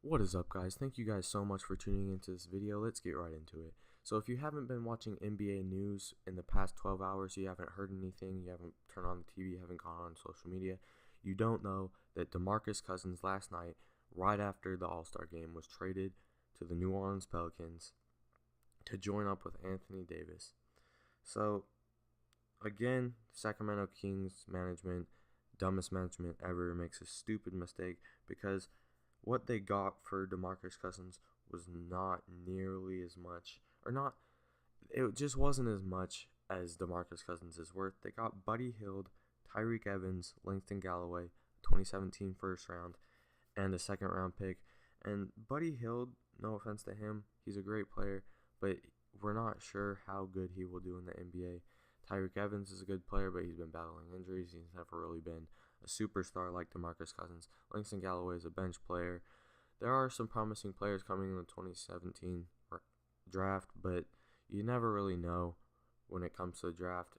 What is up, guys? Thank you guys so much for tuning into this video. Let's get right into it. So if you haven't been watching NBA news in the past 12 hours, you haven't heard anything, you haven't turned on the TV, you haven't gone on social media, you don't know that DeMarcus Cousins last night, right after the All-Star game, was traded to the New Orleans Pelicans to join up with Anthony Davis. So, again, Sacramento Kings management, dumbest management ever, makes a stupid mistake because what they got for DeMarcus Cousins was not nearly as much, it just wasn't as much as DeMarcus Cousins is worth. They got Buddy Hield, Tyreek Evans, Langston Galloway, 2017 first round, and a second round pick. And Buddy Hield, no offense to him, he's a great player, but we're not sure how good he will do in the NBA. Tyreek Evans is a good player, but he's been battling injuries. He's never really been a superstar like DeMarcus Cousins. Langston Galloway is a bench player. There are some promising players coming in the 2017 draft, but you never really know when it comes to the draft,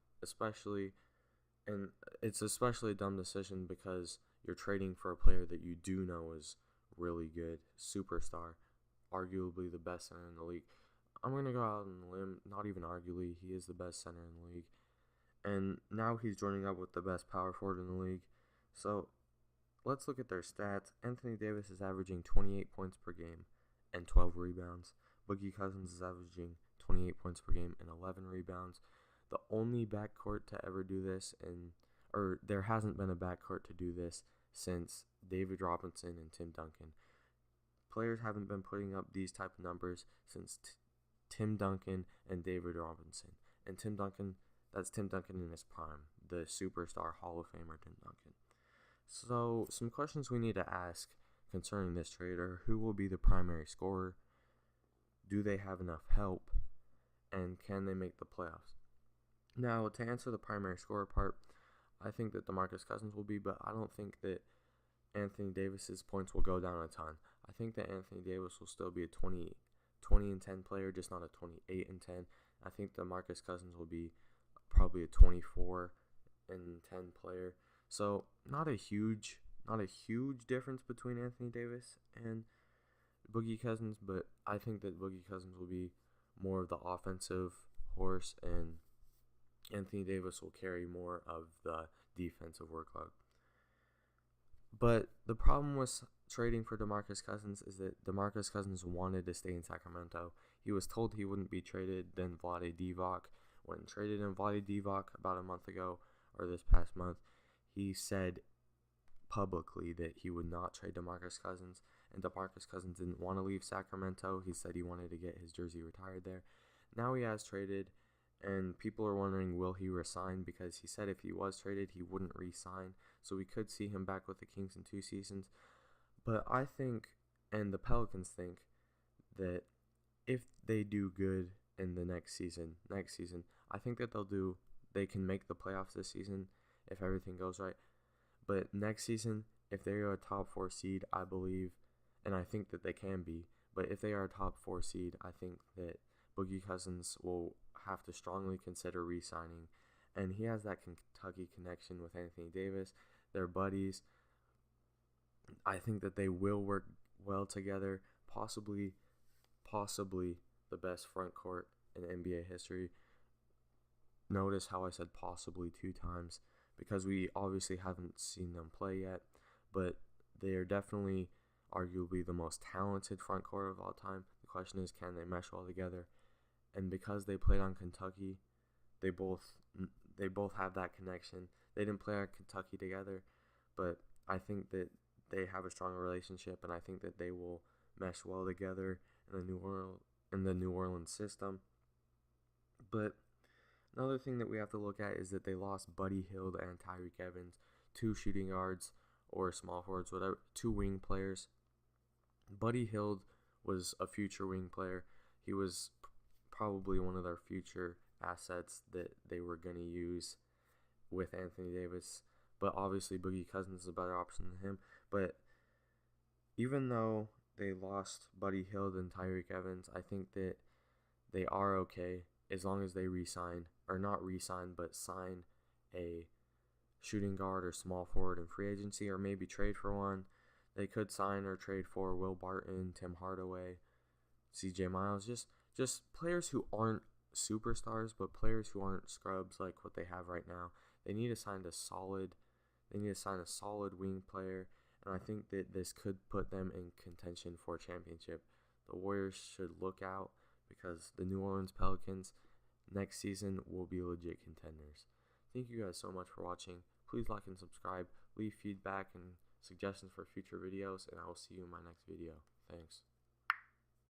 and it's especially a dumb decision because you're trading for a player that you do know is really good, superstar, arguably the best center in the league. I'm going to go out on a limb, not even arguably, he is the best center in the league. And now he's joining up with the best power forward in the league. So let's look at their stats. Anthony Davis is averaging 28 points per game and 12 rebounds. Boogie Cousins is averaging 28 points per game and 11 rebounds. The only backcourt to ever do this, or there hasn't been a backcourt to do this since David Robinson and Tim Duncan. Players haven't been putting up these type of numbers since Tim Duncan and David Robinson. And that's Tim Duncan in his prime, the superstar Hall of Famer Tim Duncan. So some questions we need to ask concerning this trade are: who will be the primary scorer? Do they have enough help? And can they make the playoffs? Now, to answer the primary scorer part, I think that DeMarcus Cousins will be, but I don't think that Anthony Davis's points will go down a ton. I think that Anthony Davis will still be a 20 and 10 player, just not a 28 and 10. I think DeMarcus Cousins will be probably a 24 and 10 player. So not a huge difference between Anthony Davis and Boogie Cousins, but I think that Boogie Cousins will be more of the offensive horse, and Anthony Davis will carry more of the defensive workload. But the problem with trading for DeMarcus Cousins is that DeMarcus Cousins wanted to stay in Sacramento. He was told he wouldn't be traded. Then Vlade Divac went and traded him. Vlade Divac, about a month ago, or this past month, he said publicly that he would not trade DeMarcus Cousins, and DeMarcus Cousins didn't want to leave Sacramento. He said he wanted to get his jersey retired there. Now he has traded, and people are wondering, will he resign? Because he said if he was traded, he wouldn't re-sign. So we could see him back with the Kings in 2 seasons. But I think, and the Pelicans think, that if they do good in the next season, I think that they can make the playoffs this season if everything goes right. But next season, if they are a top 4 seed, I believe, and I think that they can be, but if they are a top 4 seed, I think that Boogie Cousins will have to strongly consider re-signing. And he has that Kentucky connection with Anthony Davis. They're buddies. I think that they will work well together. Possibly the best front court in NBA history. Notice how I said possibly 2 times, because we obviously haven't seen them play yet, but they are definitely arguably the most talented front court of all time. The question is, can they mesh well together? And because they played on Kentucky, they both have that connection. They didn't play on Kentucky together, but I think that they have a strong relationship, and I think that they will mesh well together in the New Orleans system. But another thing that we have to look at is that they lost Buddy Hield and Tyreek Evans, 2 shooting guards or small forwards, whatever, 2 wing players. Buddy Hield was a future wing player. He was probably one of their future assets that they were going to use with Anthony Davis. But obviously Boogie Cousins is a better option than him. But even though they lost Buddy Hield and Tyreek Evans, I think that they are okay as long as they sign a shooting guard or small forward in free agency, or maybe trade for one They could sign or trade for Will Barton, Tim Hardaway, CJ Miles, just players who aren't superstars, but players who aren't scrubs like what they have right now. They need to sign a solid wing player, and I think that this could put them in contention for a championship. The Warriors should look out because the New Orleans Pelicans next season will be legit contenders. Thank you guys so much for watching. Please like and subscribe, leave feedback and suggestions for future videos, and I will see you in my next video. Thanks.